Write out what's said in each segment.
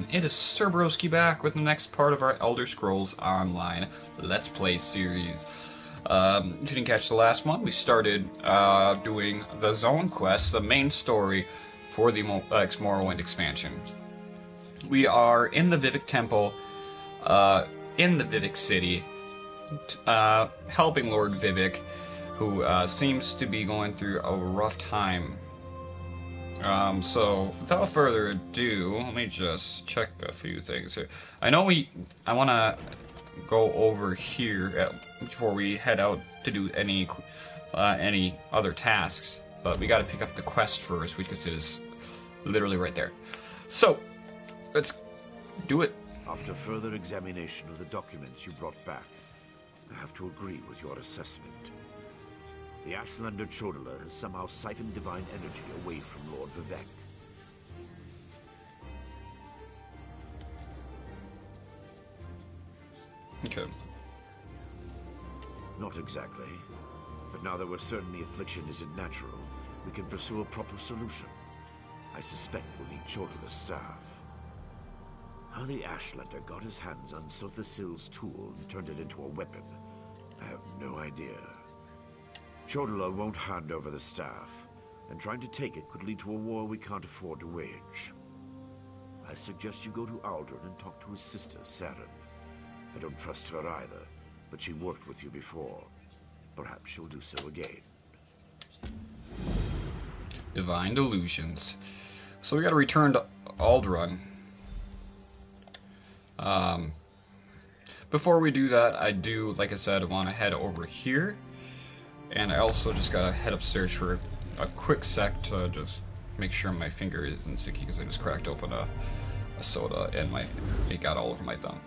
and it is Sir Broski back with the next part of our Elder Scrolls Online Let's Play series. If you didn't catch the last one, we started doing the Zone Quest, the main story for the Morrowind expansion. We are in the Vivec Temple, in the Vivec City, helping Lord Vivec, who seems to be going through a rough time. So without further ado, let me just check a few things here. I want to go over here before we head out to do any other tasks, but we got to pick up the quest first because it is literally right there. So let's do it. After further examination of the documents you brought back, I have to agree with your assessment. The Ashlander Chodala has somehow siphoned divine energy away from Lord Vivec. Okay. Not exactly. But now that we're certain the affliction isn't natural, we can pursue a proper solution. I suspect we'll need Chodala's staff. How the Ashlander got his hands on Sothasil's tool and turned it into a weapon, I have no idea. Chodala won't hand over the staff, and trying to take it could lead to a war we can't afford to wage. I suggest you go to Aldrin and talk to his sister, Saren. I don't trust her either, but she worked with you before. Perhaps she'll do so again. Divine Delusions. So we gotta return to Aldrin. Before we do that, I do, like I said, want to head over here. And I also just gotta head upstairs for a quick sec to just make sure my finger isn't sticky because I just cracked open a soda and it got all over my thumb.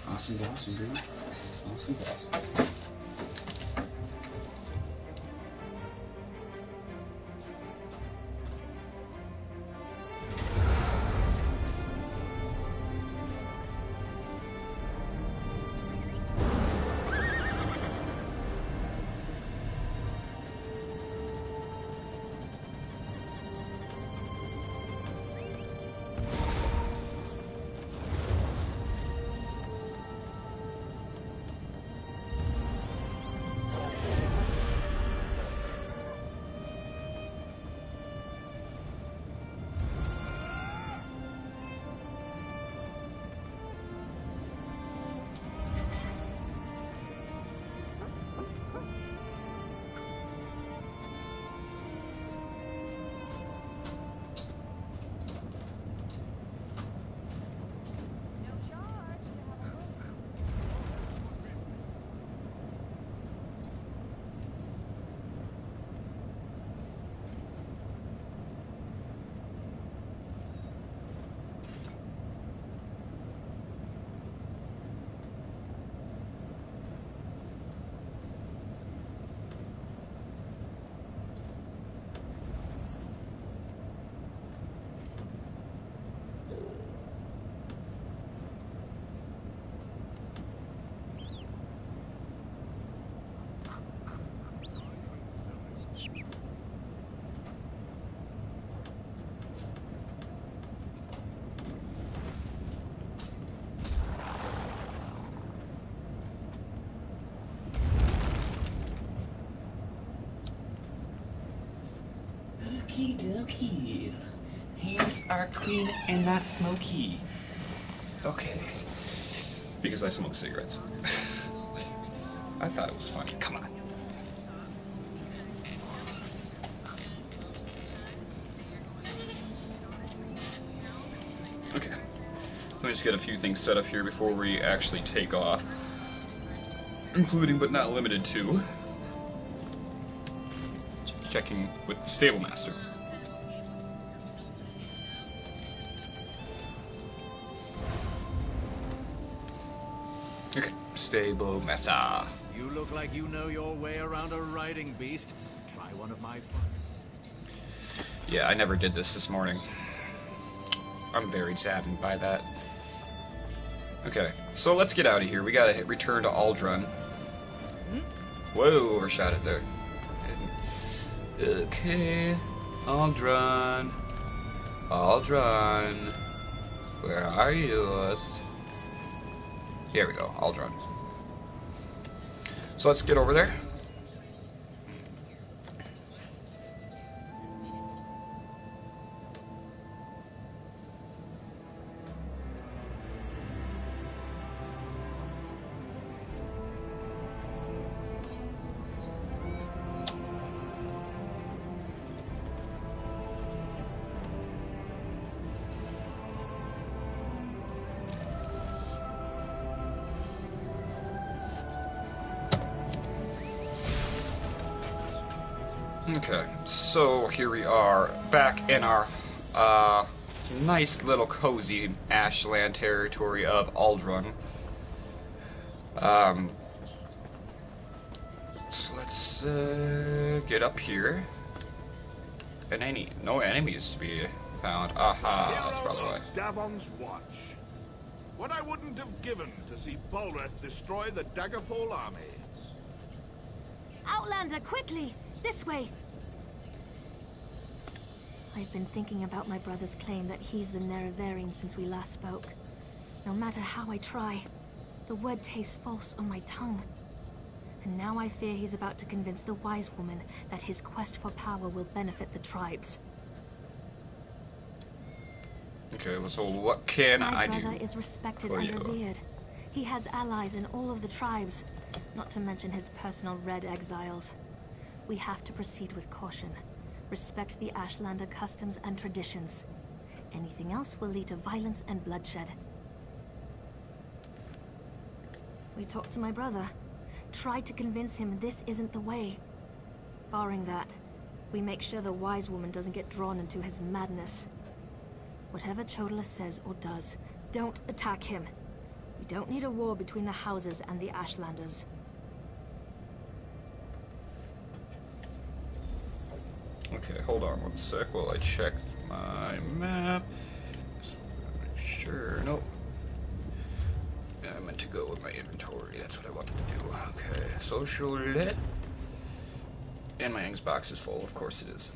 Awesome, awesome, dude. Awesome, awesome. Okie dokie. Hands are clean and not smoky. Okay. Because I smoke cigarettes. I thought it was funny. Come on. Okay. So let me just get a few things set up here before we actually take off. Including but not limited to checking with the stable master. Okay, stable master. You look like you know your way around a riding beast. Try one of my fun. Yeah, I never did this morning. I'm very saddened by that. Okay, so let's get out of here. We gotta return to Aldrun. Whoa, overshot it there. Okay, Aldrun. Aldrun. Where are you? Here we go, Aldrun. So let's get over there. Okay, so here we are back in our nice little cozy Ashland territory of Aldrun. So let's get up here. And no enemies to be found. Aha, that's probably why. Davon's watch. What I wouldn't have given to see Balreth destroy the Daggerfall army. Outlander, quickly! This way! I've been thinking about my brother's claim that he's the Nerevarine since we last spoke. No matter how I try, the word tastes false on my tongue. And now I fear he's about to convince the wise woman that his quest for power will benefit the tribes. Okay, well, so what can I do? My brother is respected and revered. He has allies in all of the tribes, not to mention his personal Red Exiles. We have to proceed with caution. Respect the Ashlander customs and traditions. Anything else will lead to violence and bloodshed. We talked to my brother. Tried to convince him this isn't the way. Barring that, we make sure the wise woman doesn't get drawn into his madness. Whatever Chodala says or does, don't attack him. We don't need a war between the houses and the Ashlanders. Okay, hold on one sec while I check my map. Just make sure. Nope. Yeah, I meant to go with my inventory. That's what I wanted to do. Okay, social lit. And my Ings box is full. Of course it is.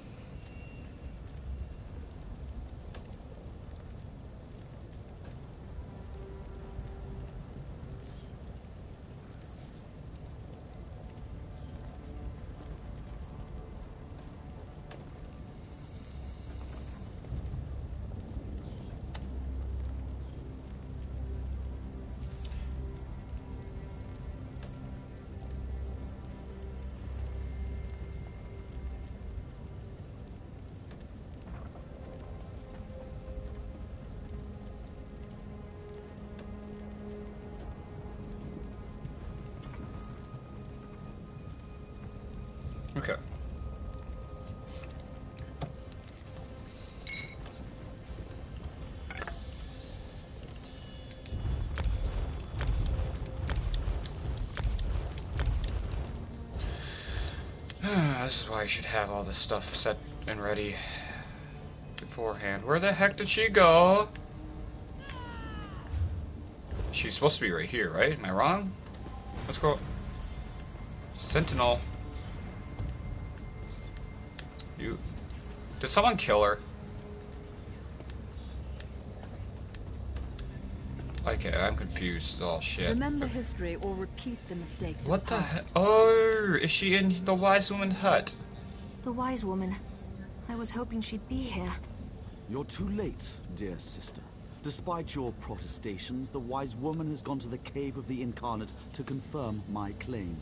Okay. This is why I should have all this stuff set and ready beforehand. Where the heck did she go? She's supposed to be right here, right? Am I wrong? Let's go. Sentinel. You. Did someone kill her? Okay, I'm confused. Oh shit. Remember history or repeat the mistakes. What the heck? Oh, is she in the wise woman hut? The wise woman. I was hoping she'd be here. You're too late, dear sister. Despite your protestations, the wise woman has gone to the cave of the incarnate to confirm my claim.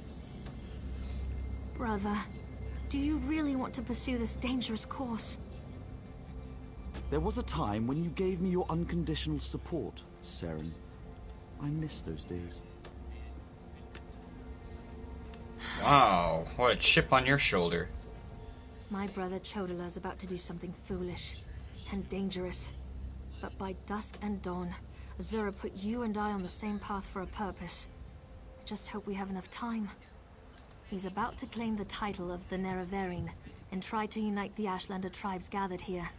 Brother, do you really want to pursue this dangerous course? There was a time when you gave me your unconditional support, Seren. I miss those days. Wow, what a chip on your shoulder. My brother Chodala's about to do something foolish and dangerous. But by dusk and dawn, Azura put you and I on the same path for a purpose. I just hope we have enough time. He's about to claim the title of the Nerevarine, and tried to unite the Ashlander tribes gathered here.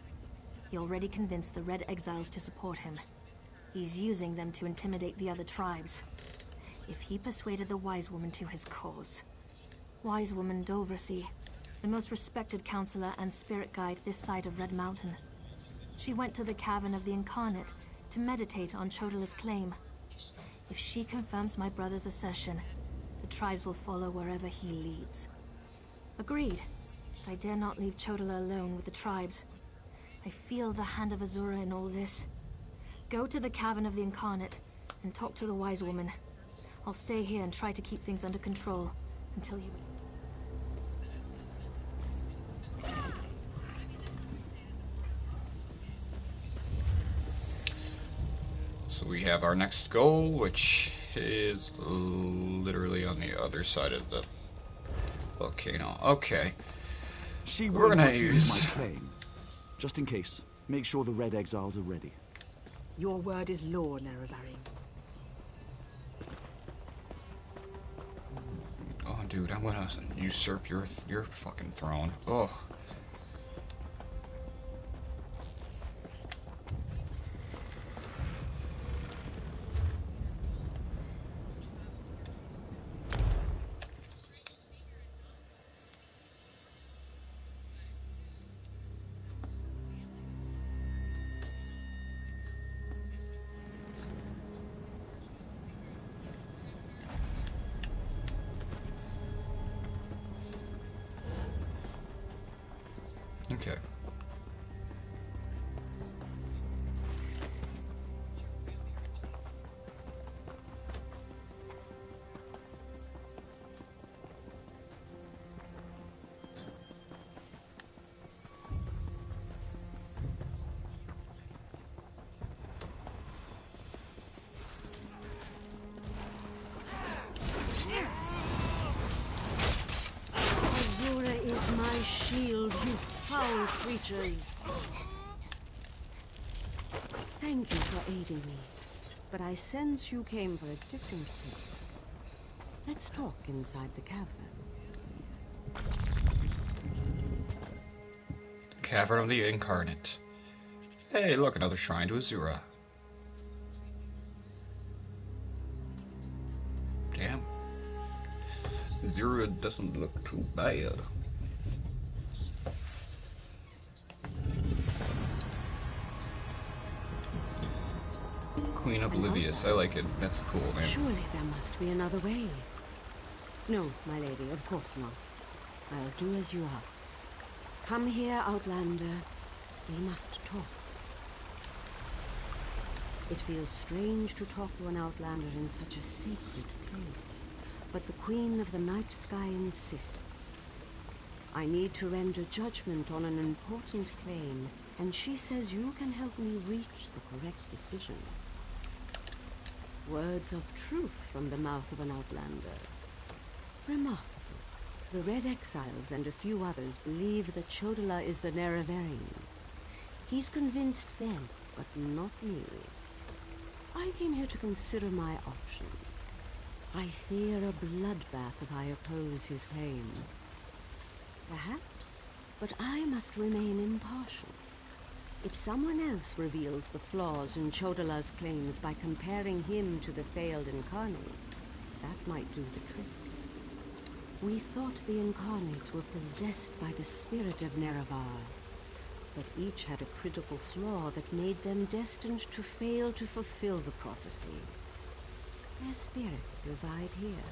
He already convinced the Red Exiles to support him. He's using them to intimidate the other tribes. If he persuaded the Wise Woman to his cause. Wise Woman Dovrasi, the most respected counselor and spirit guide this side of Red Mountain. She went to the Cavern of the Incarnate to meditate on Chodala's claim. If she confirms my brother's assertion, the tribes will follow wherever he leads. Agreed, but I dare not leave Chodala alone with the tribes. I feel the hand of Azura in all this. Go to the Cavern of the Incarnate and talk to the Wise Woman. I'll stay here and try to keep things under control until you... So we have our next goal, which is literally on the other side of the volcano. Okay. We're gonna use my claim. Just in case, make sure the Red Exiles are ready. Your word is law, Nerevarine. Oh, dude, I'm gonna usurp your fucking throne. Oh. Okay. Azura is my shield, you foul creatures. Thank you for aiding me, but I sense you came for a different purpose. Let's talk inside the cavern. Cavern of the Incarnate. Hey, look, another shrine to Azura. Damn. Azura doesn't look too bad. Queen Oblivious, I like it. That's a cool name. Surely there must be another way. No, my lady, of course not. I'll do as you ask. Come here, Outlander. We must talk. It feels strange to talk to an Outlander in such a sacred place, but the Queen of the Night Sky insists. I need to render judgment on an important claim, and she says you can help me reach the correct decision. Words of truth from the mouth of an Outlander. Remarkable. The Red Exiles and a few others believe that Chodala is the Nerevarine. He's convinced them, but not me. I came here to consider my options. I fear a bloodbath if I oppose his claim. Perhaps, but I must remain impartial. If someone else reveals the flaws in Chodala's claims by comparing him to the failed Incarnates, that might do the trick. We thought the Incarnates were possessed by the spirit of Nerevar, but each had a critical flaw that made them destined to fail to fulfill the prophecy. Their spirits reside here.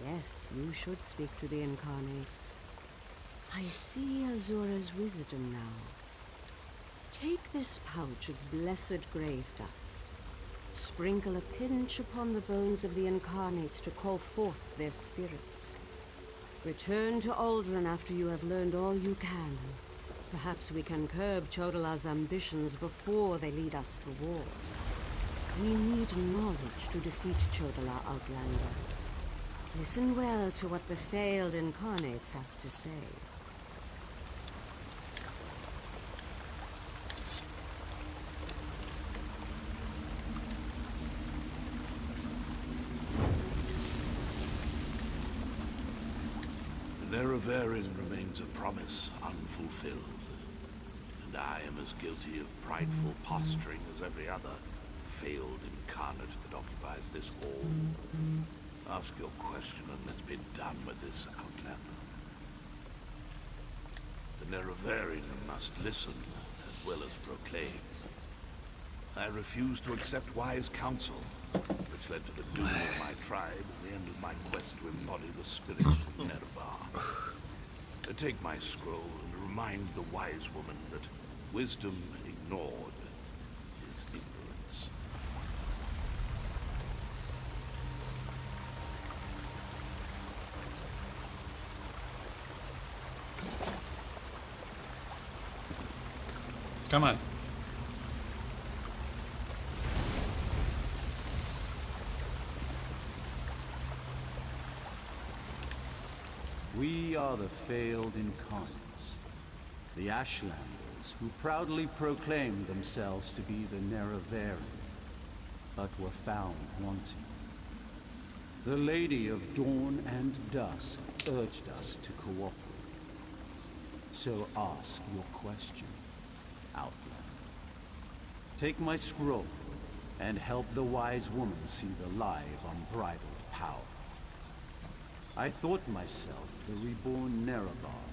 Yes, you should speak to the Incarnates. I see Azura's wisdom now. Take this pouch of blessed grave dust. Sprinkle a pinch upon the bones of the Incarnates to call forth their spirits. Return to Aldrin after you have learned all you can. Perhaps we can curb Chodala's ambitions before they lead us to war. We need knowledge to defeat Chodala, Outlander. Listen well to what the failed Incarnates have to say. The Nerevarin remains a promise unfulfilled. And I am as guilty of prideful posturing as every other failed incarnate that occupies this hall. Ask your question and let's be done with this, Outlander. The Nerevarin must listen as well as proclaim. I refuse to accept wise counsel, which led to the doom of my tribe and the end of my quest to embody the spirit of Nerevar. Take my scroll and remind the wise woman that wisdom ignored is ignorance. Come on. We are the failed incarnates, the Ashlanders who proudly proclaimed themselves to be the Nerevarin, but were found wanting. The Lady of Dawn and Dusk urged us to cooperate. So ask your question, Outlander. Take my scroll and help the wise woman see the light of unbridled power. I thought myself the reborn Nerevar,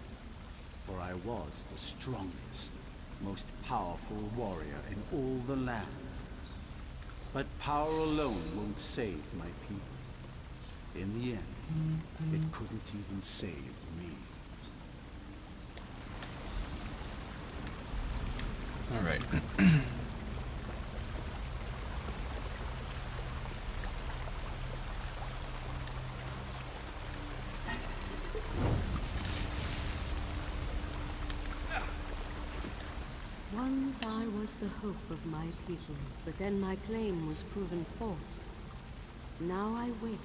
for I was the strongest, most powerful warrior in all the land. But power alone won't save my people. In the end, it couldn't even save me. All right. Once I was the hope of my people, but then my claim was proven false. Now I wait,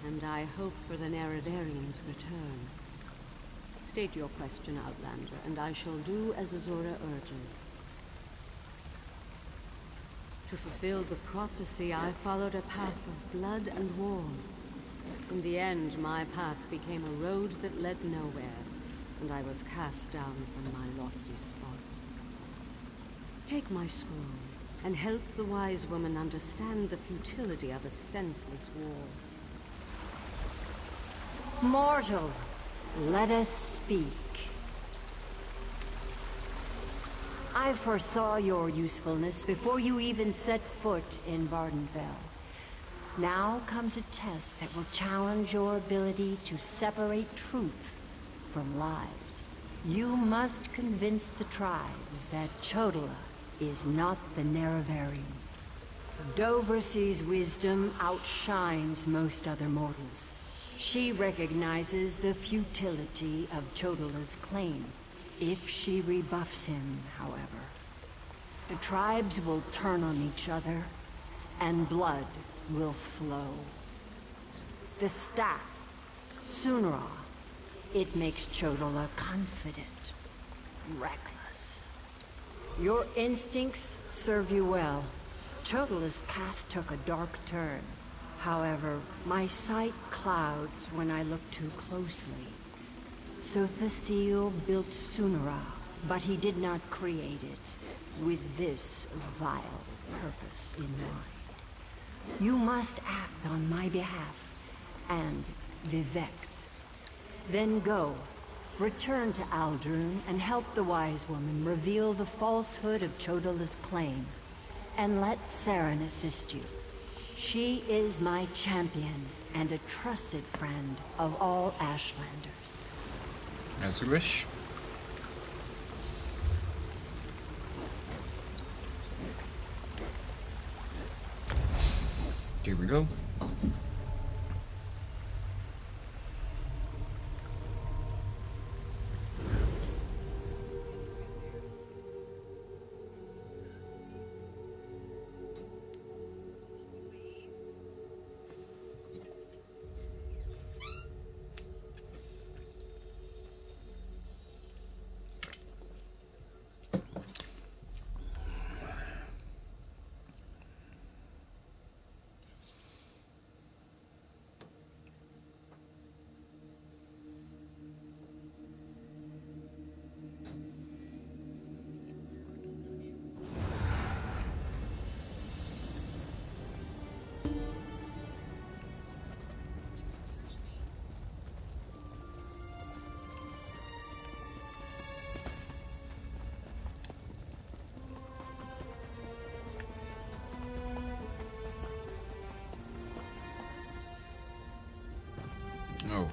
and I hope for the Neredarian's return. State your question, Outlander, and I shall do as Azora urges. To fulfill the prophecy, I followed a path of blood and war. In the end, my path became a road that led nowhere, and I was cast down from my lofty spot. Take my scroll, and help the wise woman understand the futility of a senseless war. Mortal, let us speak. I foresaw your usefulness before you even set foot in Vardenfell. Now comes a test that will challenge your ability to separate truth from lies. You must convince the tribes that Chodola is not the Nerevarin. Doversy's wisdom outshines most other mortals. She recognizes the futility of Chodola's claim. If she rebuffs him, however, the tribes will turn on each other, and blood will flow. The staff, Sunra, it makes Chodola confident, reckless. Your instincts serve you well. Chodola's path took a dark turn. However, my sight clouds when I look too closely. Sothasil built Sunra, but he did not create it with this vile purpose in mind. You must act on my behalf, and Vivec's. Then go, return to Aldrune, and help the wise woman reveal the falsehood of Chodola's claim. And let Saren assist you. She is my champion, and a trusted friend of all Ashlanders. As you wish. Here we go.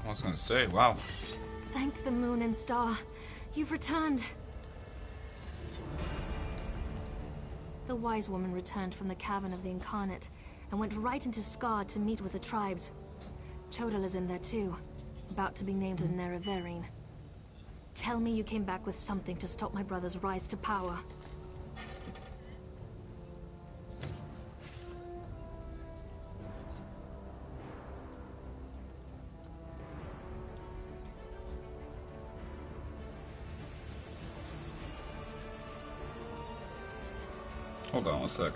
I was gonna say, wow. Thank the moon and star. You've returned. The wise woman returned from the cavern of the Incarnate and went right into Scar to meet with the tribes. Chodala's in there too, about to be named a Nerevarine. Tell me you came back with something to stop my brother's rise to power. Hold on one sec.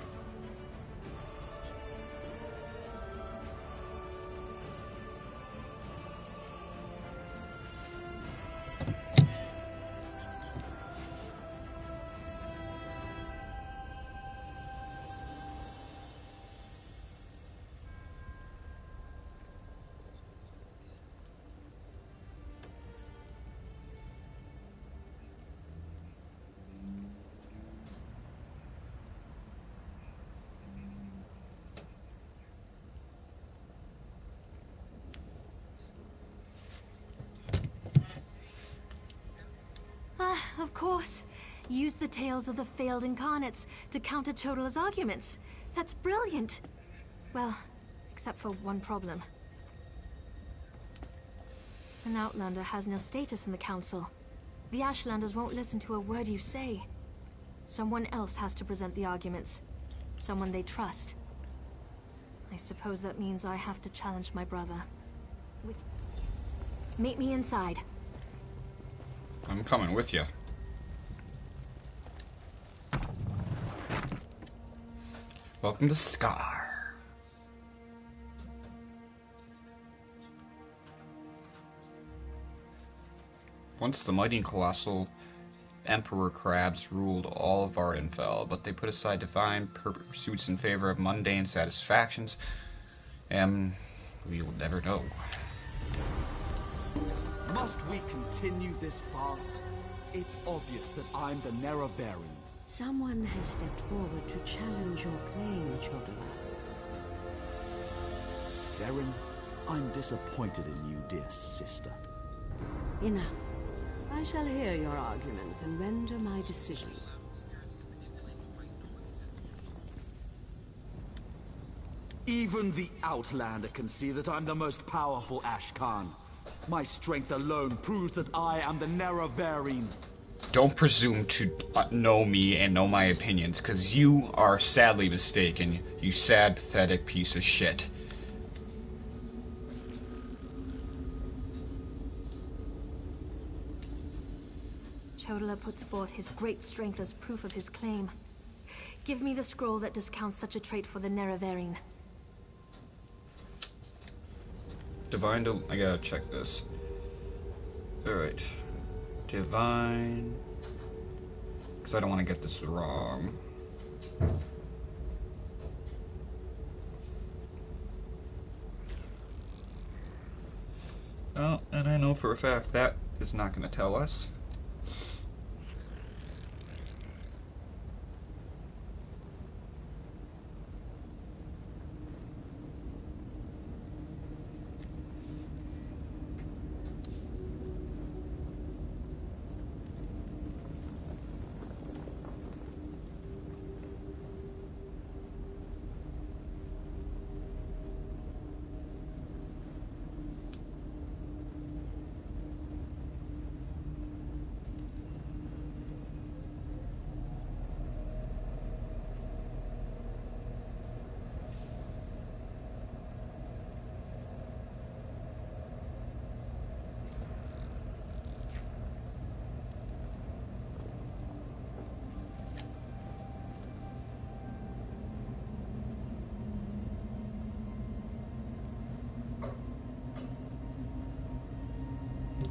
Of course. Use the tales of the failed incarnates to counter Chodala's arguments. That's brilliant. Well, except for one problem. An Outlander has no status in the Council. The Ashlanders won't listen to a word you say. Someone else has to present the arguments. Someone they trust. I suppose that means I have to challenge my brother. Meet me inside. I'm coming with you. Welcome to Scar. Once the mighty and colossal Emperor Crabs ruled all of Vardenfell, but they put aside divine pursuits in favor of mundane satisfactions, and we will never know. Must we continue this farce? It's obvious that I'm the Nerevarine. Someone has stepped forward to challenge your claim, Chodala. Seren, I'm disappointed in you, dear sister. Enough. I shall hear your arguments and render my decision. Even the Outlander can see that I'm the most powerful Ashkan. My strength alone proves that I am the Nerevarine. Don't presume to know me and know my opinions, because you are sadly mistaken, you sad, pathetic piece of shit. Chodala puts forth his great strength as proof of his claim. Give me the scroll that discounts such a trait for the Nerevarine. Divine, I gotta check this. Alright. Divine. Because I don't want to get this wrong. Oh, and I know for a fact that is not going to tell us.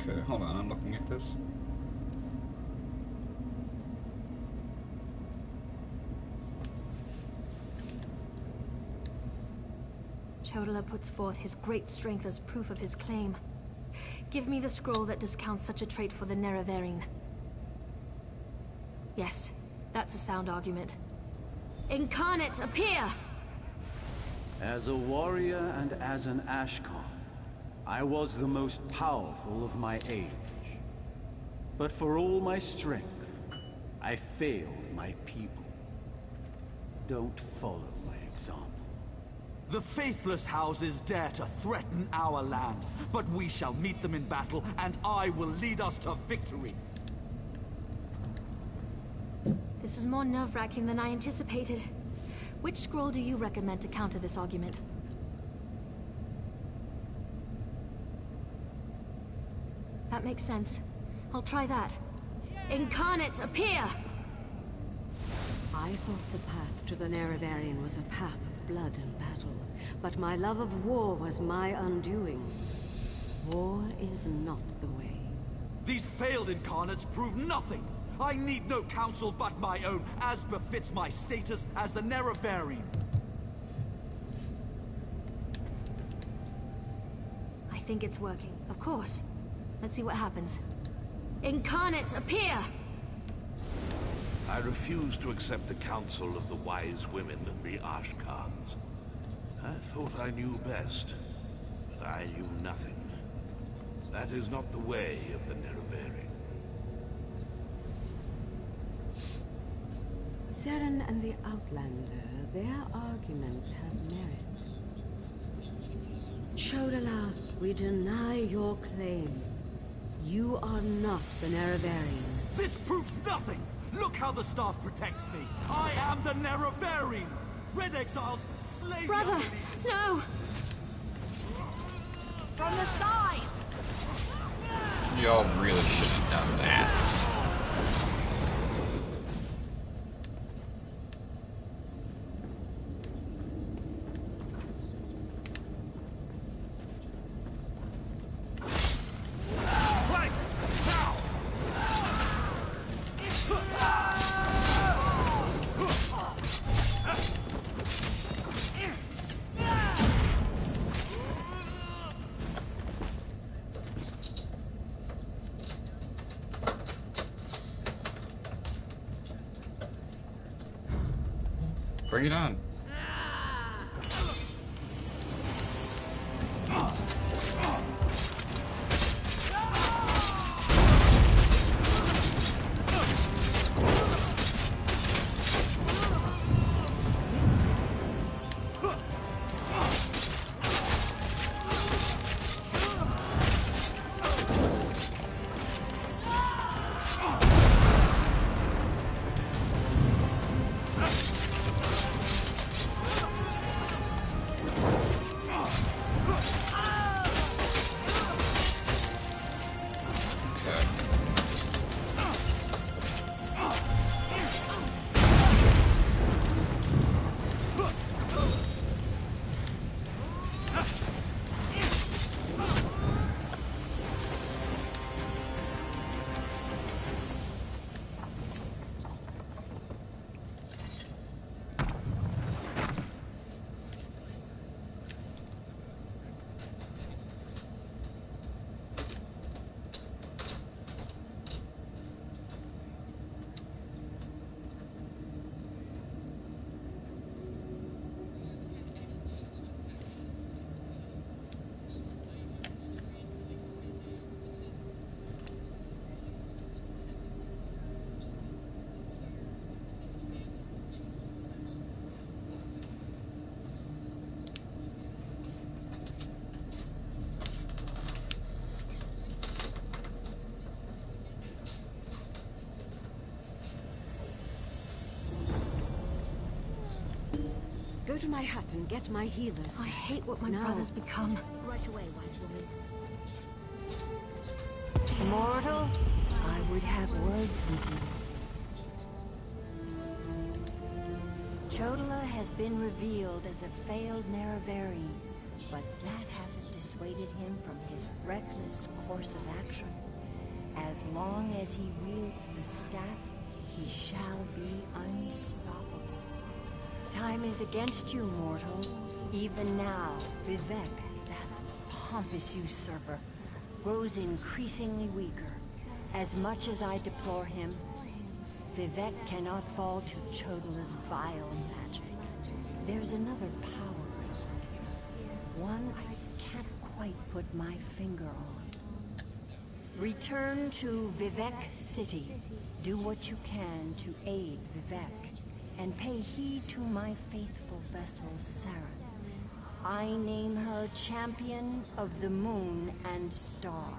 Okay, hold on, I'm looking at this. Chodala puts forth his great strength as proof of his claim. Give me the scroll that discounts such a trait for the Nerevarine. Yes, that's a sound argument. Incarnate, appear! As a warrior and as an Ashkan, I was the most powerful of my age. But for all my strength, I failed my people. Don't follow my example. The faithless houses dare to threaten our land, but we shall meet them in battle, and I will lead us to victory. This is more nerve-wracking than I anticipated. Which scroll do you recommend to counter this argument? That makes sense. I'll try that. Incarnates, appear! I thought the path to the Nerevarine was a path of blood and battle, but my love of war was my undoing. War is not the way. These failed incarnates prove nothing. I need no counsel but my own, as befits my status as the Nerevarine. I think it's working. Of course. Let's see what happens. Incarnates, appear! I refuse to accept the counsel of the wise women and the Ashkans. I thought I knew best, but I knew nothing. That is not the way of the Nerevarine. Seren and the Outlander, their arguments have merit. Chodala, we deny your claim. You are not the Nerevarine. This proves nothing! Look how the staff protects me! I am the Nerevarine! Red Exiles, slay Brother, the no! From the sides! Y'all really shouldn't have done that. Bring it on. Go to my hut and get my healers. I hate what my Now. brother's become. Right away, wise woman. Mortal, I would have words with you. Chodala has been revealed as a failed Nerevarine, but that hasn't dissuaded him from his reckless course of action. As long as he wields the staff, he shall be unstoppable. Time is against you, mortal. Even now, Vivec, that pompous usurper, grows increasingly weaker. As much as I deplore him, Vivec cannot fall to Chodala's vile magic. There's another power, one I can't quite put my finger on. Return to Vivec City. Do what you can to aid Vivec, and pay heed to my faithful vessel, Saren. I name her Champion of the Moon and Star.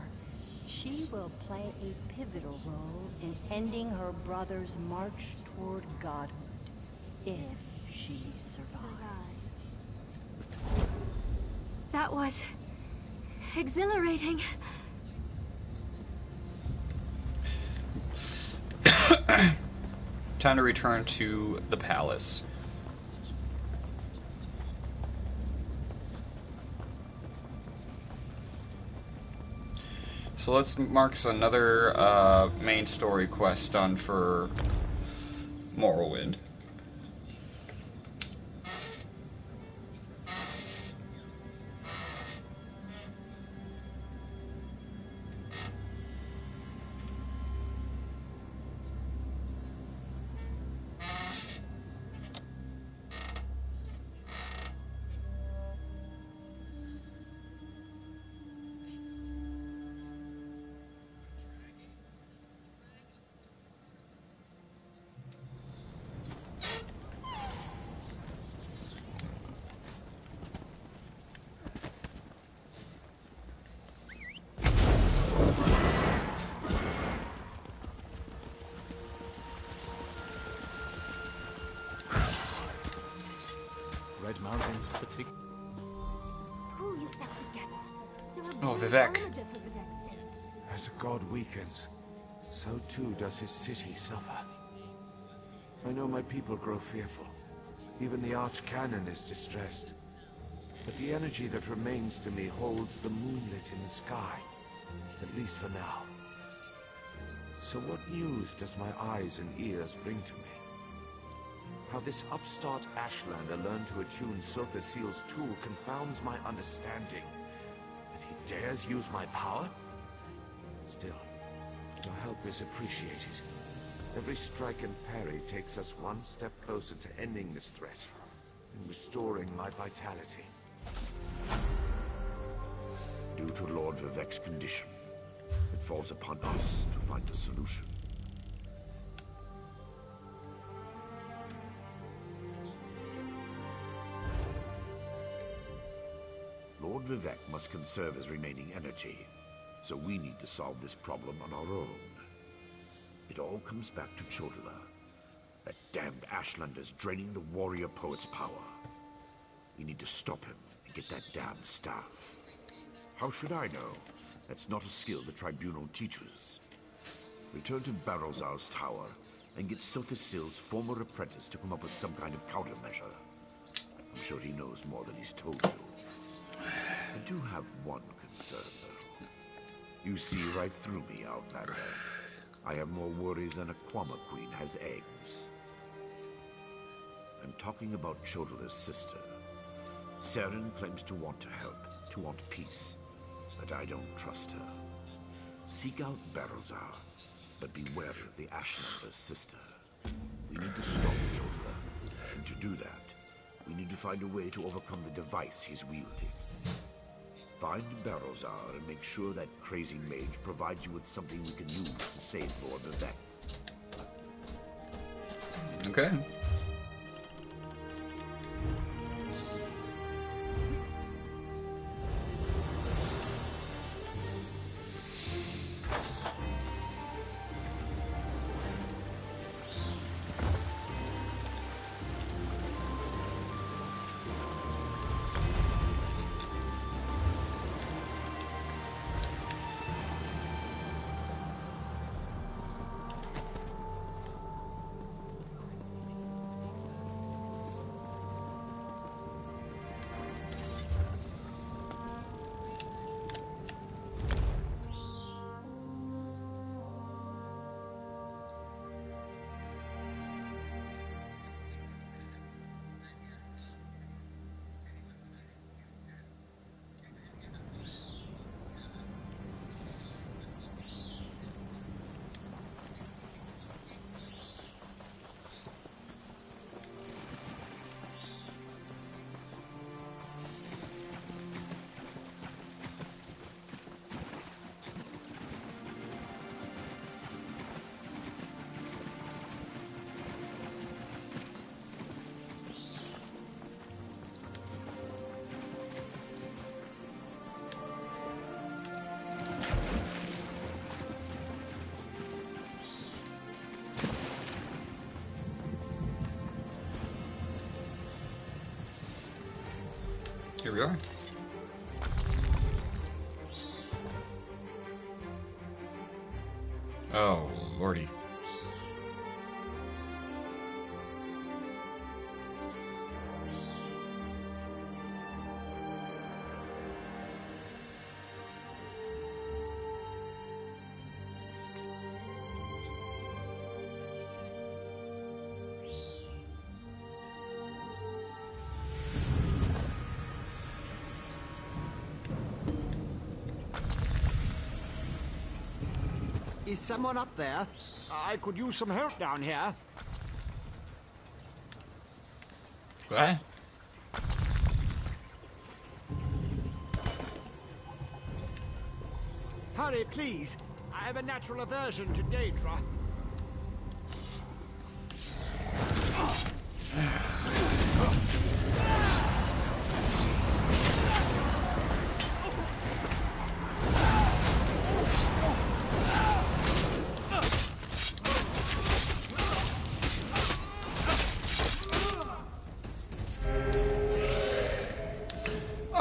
She will play a pivotal role in ending her brother's march toward godhood, if she survives. That was exhilarating. Time to return to the palace. So let's mark another main story quest done for Morrowind. Red Mountains, particularly. Oh, Vivec. As a god weakens, so too does his city suffer. I know my people grow fearful. Even the Archcanon is distressed. But the energy that remains to me holds the moonlit in the sky. At least for now. So what news does my eyes and ears bring to me? How this upstart Ashlander learned to attune Sothasil's tool confounds my understanding. And he dares use my power? Still, your help is appreciated. Every strike and parry takes us one step closer to ending this threat and restoring my vitality. Due to Lord Vivec's condition, it falls upon us to find a solution. Lord Vivec must conserve his remaining energy, so we need to solve this problem on our own. It all comes back to Chodala. That damned Ashlander's draining the warrior poet's power. We need to stop him and get that damned staff. How should I know? That's not a skill the Tribunal teaches. Return to Barrelzar's tower and get Sothasil's former apprentice to come up with some kind of countermeasure. I'm sure he knows more than he's told you. I do have one concern, though. You see right through me, Outlander. I have more worries than a Quama queen has eggs. I'm talking about Chodala's sister. Saren claims to want to help, to want peace, but I don't trust her. Seek out Barrelzar, but beware of the Ashlander's sister. We need to stop Chodala, and to do that, we need to find a way to overcome the device he's wielding. Find Barrelzar and make sure that crazy mage provides you with something we can use to save Lord Vivec. Okay. Here we are. Oh, lordy. Is someone up there? I could use some help down here. What? Hurry, please. I have a natural aversion to Daedra.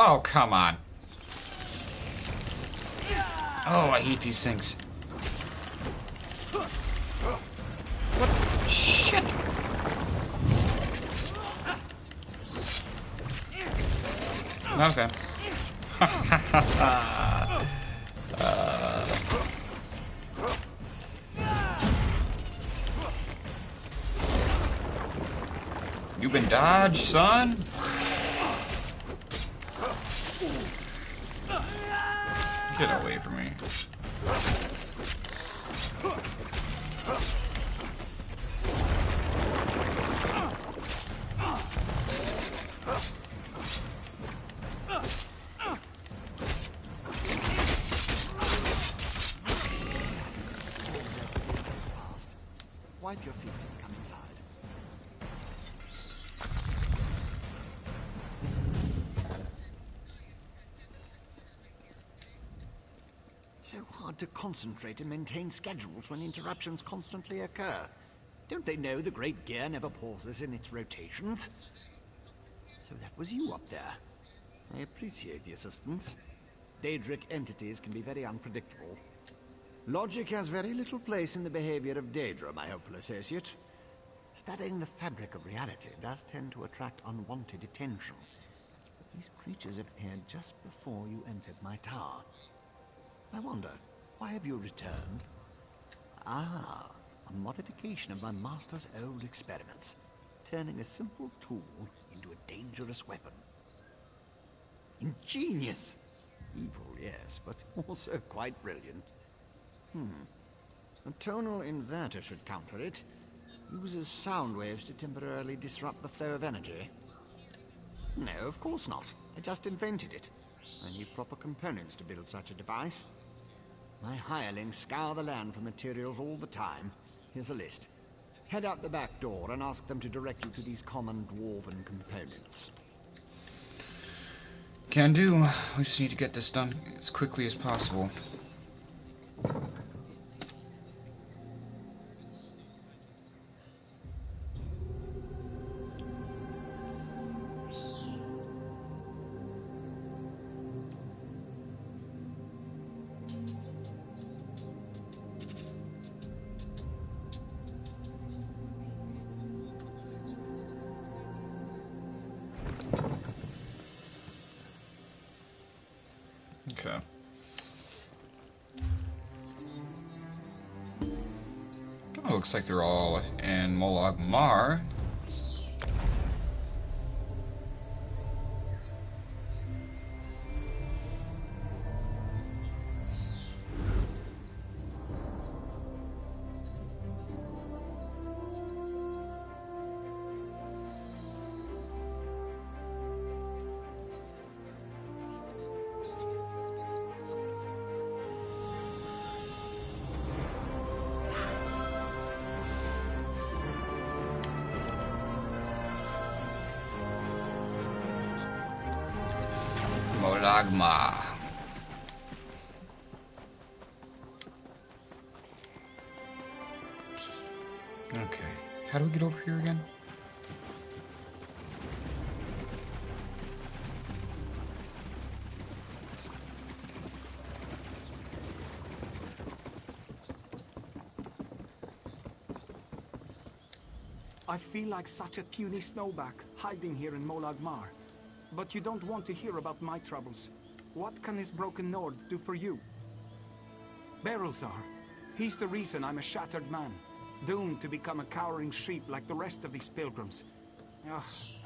Oh, come on. Oh, I hate these things. What? Shit. Okay. You been dodged, son? Get away from me. Wipe your feet and come inside. So hard to concentrate and maintain schedules when interruptions constantly occur. Don't they know the Great Gear never pauses in its rotations? So that was you up there. I appreciate the assistance. Daedric entities can be very unpredictable. Logic has very little place in the behavior of Daedra, my hopeful associate. Studying the fabric of reality does tend to attract unwanted attention. These creatures appeared just before you entered my tower. I wonder, why have you returned? Ah, a modification of my master's old experiments, turning a simple tool into a dangerous weapon. Ingenious! Evil, yes, but also quite brilliant. A tonal inverter should counter it. Uses sound waves to temporarily disrupt the flow of energy. No, of course not. I just invented it. I need proper components to build such a device. My hirelings scour the land for materials all the time. Here's a list. Head out the back door and ask them to direct you to these common dwarven components. Can do. We just need to get this done as quickly as possible. Okay. Oh, looks like they're all in Molag Mar. Molag Mar. Okay. How do we get over here again? I feel like such a puny snowback, hiding here in Molag Mar. But you don't want to hear about my troubles. What can this broken Nord do for you? Berylzar. He's the reason I'm a shattered man, doomed to become a cowering sheep like the rest of these pilgrims.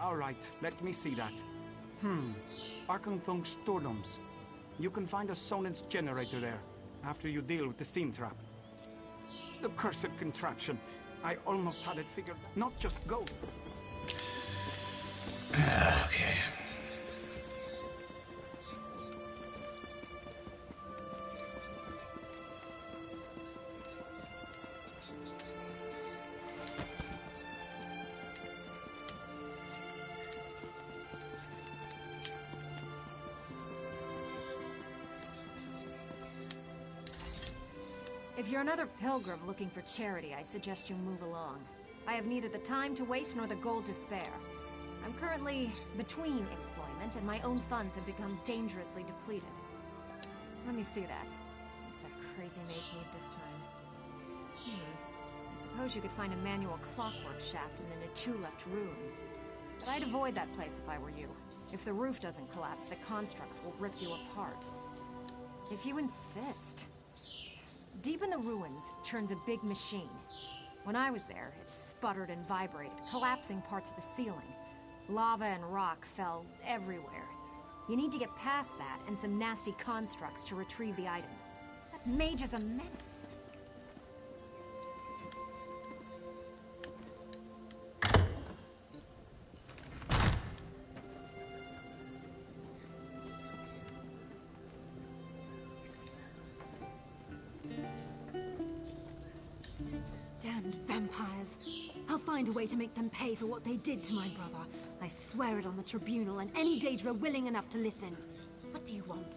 All right, let me see that. Arkenthung Stordoms. You can find a Sonance generator there, after you deal with the steam trap. The cursed contraption. I almost had it figured, not just ghosts. Okay. If you're another pilgrim looking for charity, I suggest you move along. I have neither the time to waste nor the gold to spare. I'm currently between employment, and my own funds have become dangerously depleted. Let me see that. What's that crazy mage need this time? I suppose you could find a manual clockwork shaft in the Nichuleft ruins. But I'd avoid that place if I were you. If the roof doesn't collapse, the constructs will rip you apart. If you insist. Deep in the ruins churns a big machine. When I was there, it sputtered and vibrated, collapsing parts of the ceiling. Lava and rock fell everywhere. You need to get past that and some nasty constructs to retrieve the item. That mage is a menace. Damned vampires. I'll find a way to make them pay for what they did to my brother. I swear it on the tribunal and any Daedra willing enough to listen. What do you want?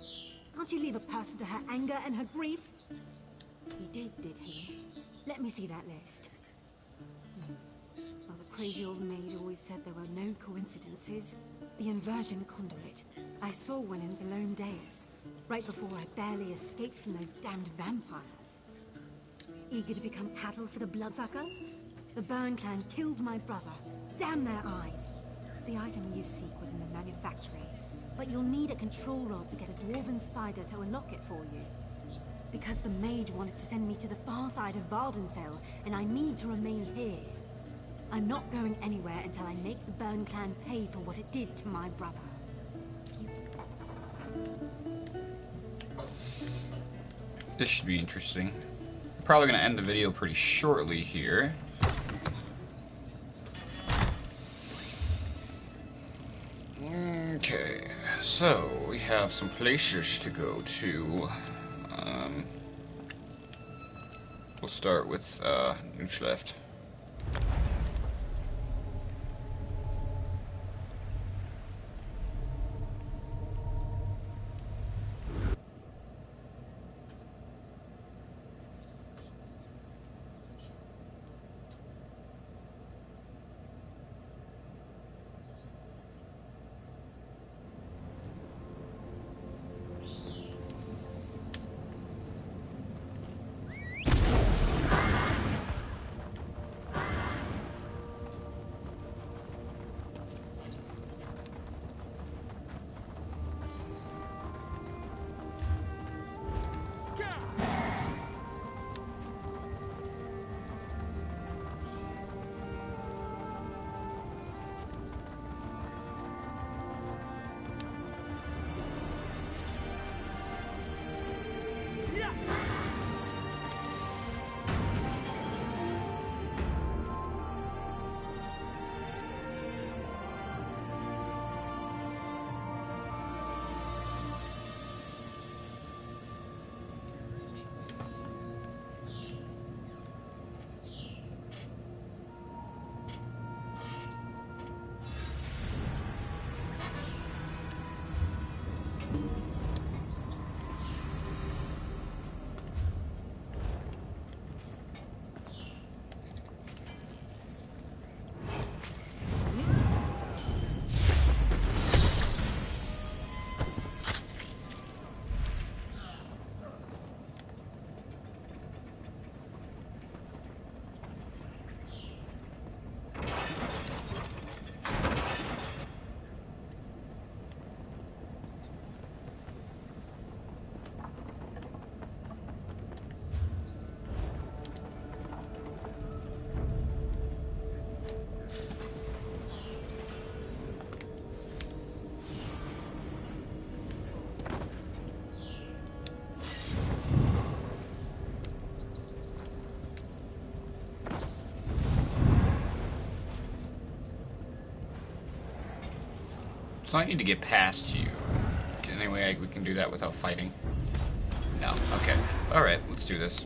Can't you leave a person to her anger and her grief? He did he? Let me see that list. Well, the crazy old mage always said there were no coincidences. The inversion conduit. I saw one in Belone Deus, right before I barely escaped from those damned vampires. Eager to become cattle for the bloodsuckers? The Burn clan killed my brother. Damn their eyes. The item you seek was in the manufactory, but you'll need a control rod to get a dwarven spider to unlock it for you. Because the mage wanted to send me to the far side of Vardenfell, and I need to remain here. I'm not going anywhere until I make the Burn clan pay for what it did to my brother. This should be interesting. Probably going to end the video pretty shortly here. Okay, so we have some places to go to. We'll start with Nichuleft. So I need to get past you. Anyway, we can do that without fighting. No. Okay. Alright, let's do this.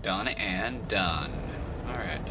Done and done. Alright.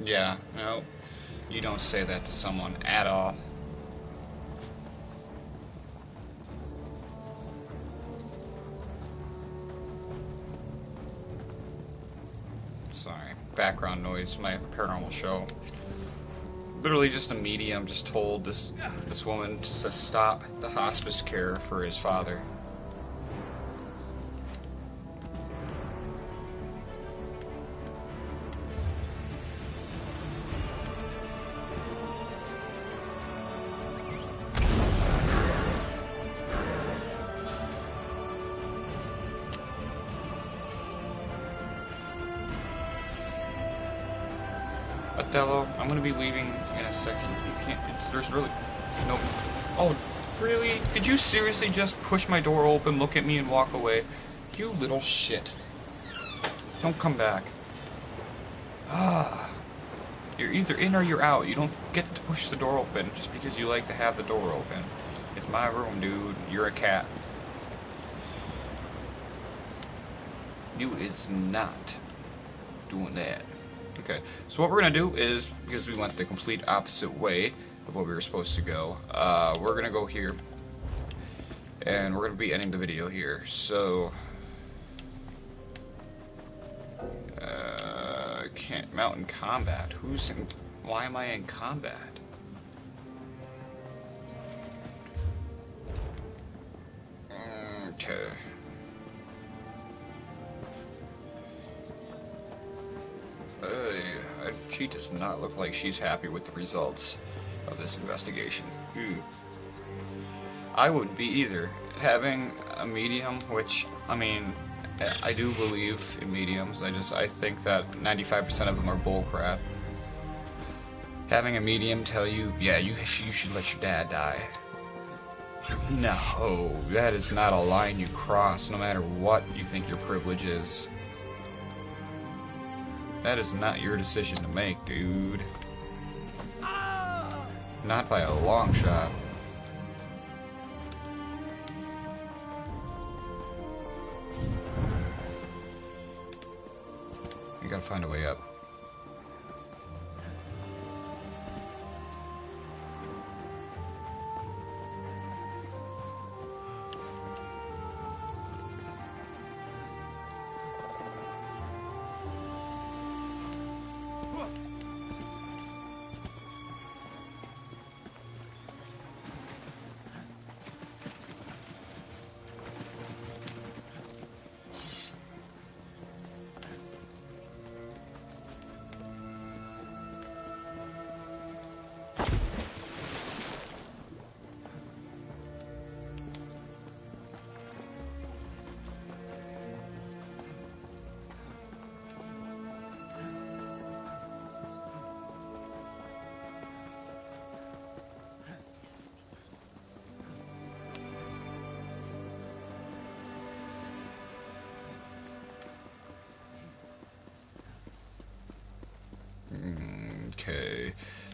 Yeah, no, you don't say that to someone at all. Sorry, background noise, my paranormal show. Literally just a medium just told this woman to stop the hospice care for his father. Othello, I'm gonna be leaving in a second. You can't. There's really no. Oh, really? Did you seriously just push my door open, look at me, and walk away? You little shit. Don't come back. Ah. You're either in or you're out. You don't get to push the door open just because you like to have the door open. It's my room, dude. You're a cat. You is not doing that. Okay, so what we're going to do is, because we went the complete opposite way of what we were supposed to go, we're going to go here, and we're going to be ending the video here, so, can't, mountain combat, why am I in combat? Okay. She does not look like she's happy with the results of this investigation. I wouldn't be either. Having a medium, which, I mean, I do believe in mediums, I think that 95% of them are bullcrap. Having a medium tell you, yeah, you should let your dad die. No, that is not a line you cross, no matter what you think your privilege is. That is not your decision to make, dude. Not by a long shot. You gotta find a way up.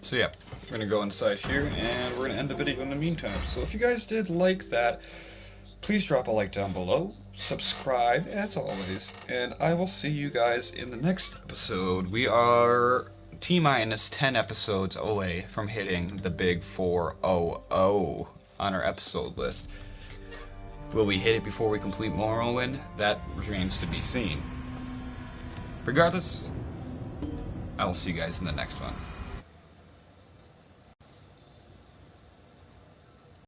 So yeah, we're going to go inside here, and we're going to end the video in the meantime. So if you guys did like that, please drop a like down below, subscribe as always, and I will see you guys in the next episode. We are T-minus 10 episodes away from hitting the big 400 on our episode list. Will we hit it before we complete Morrowind? That remains to be seen. Regardless, I'll see you guys in the next one.